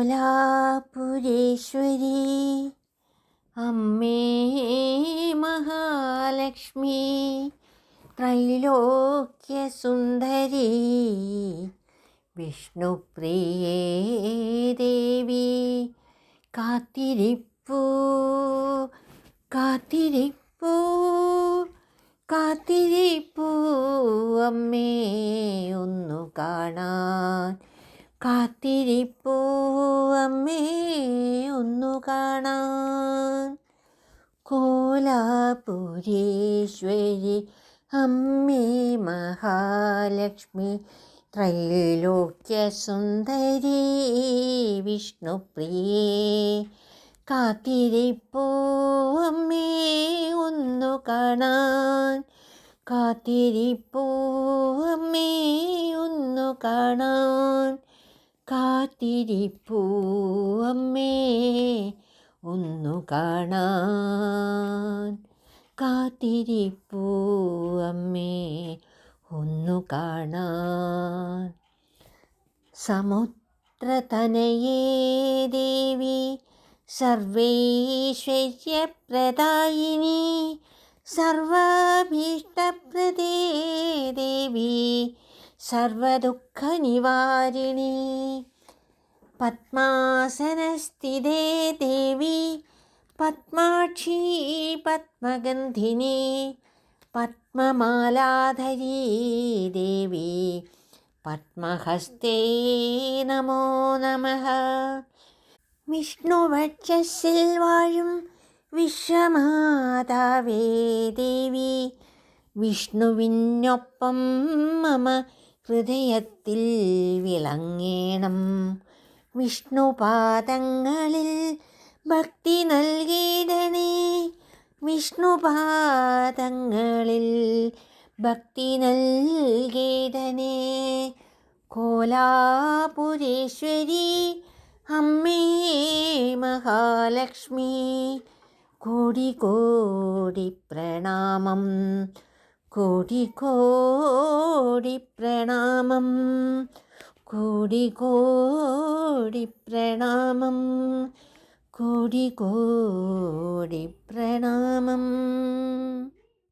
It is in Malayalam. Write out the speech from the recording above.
കോലാപുരേശ്വരി അമ്മേ മഹാലക്ഷ്മി ത്രൈലോക്യസുന്ദരി വിഷ്ണുപ്രിയേ ദേവി കാത്തിരിപ്പൂ കാത്തിരിപ്പൂ കാത്തിരിപ്പൂ അമ്മേ ഒന്നു കാണാൻ കാത്തിരിപ്പൂ അമ്മേ ഒന്നു കാണാൻ കോലാപുരേശ്വരി അമ്മേ മഹാലക്ഷ്മി ത്രൈലോക്യസുന്ദരി വിഷ്ണുപ്രിയേ കാത്തിരിപ്പൂ അമ്മേ ഒന്നു കാണാൻ കാത്തിരിപ്പൂ അമ്മേ ഒന്നു കാണാൻ കാത്തിരിപ്പൂ അമ്മേ ഒന്നു കാണാൻ കാത്തിരിപ്പൂ അമ്മേ ഒന്നു കാണാൻ സമുദ്രതനയേ ദേവി സർവൈശ്വര്യപ്രദായിനി സർവഭീഷ്ടപ്രദേ ദേവി സർവദുഃഖനിവാരിണി പദ്മാസനസ്ഥിതേ ദേവി പദ്മാക്ഷി പദ്മഗന്ധിനി പദ്മമാലാധരീ ദേവി പദ്മഹസ്തേ നമോ നമഃ വിഷ്ണുവക്ഷസ്സിൽ വാഴും വിശ്വമാതാവേ ദേവി വിഷ്ണുവിനൊപ്പം മമ ഹൃദയത്തിൽ വിളങ്ങേണം വിഷ്ണുപാദങ്ങളിൽ ഭക്തി നൽകിയിടണേ വിഷ്ണുപാദങ്ങളിൽ ഭക്തി നൽകിയിടണേ കോലാപുരേശ്വരി അമ്മേ മഹാലക്ഷ്മി കോടി കോടി പ്രണാമം കോടി കോടി പ്രണാമം കോടി കോടി പ്രണാമം കോടി കോടി പ്രണാമം.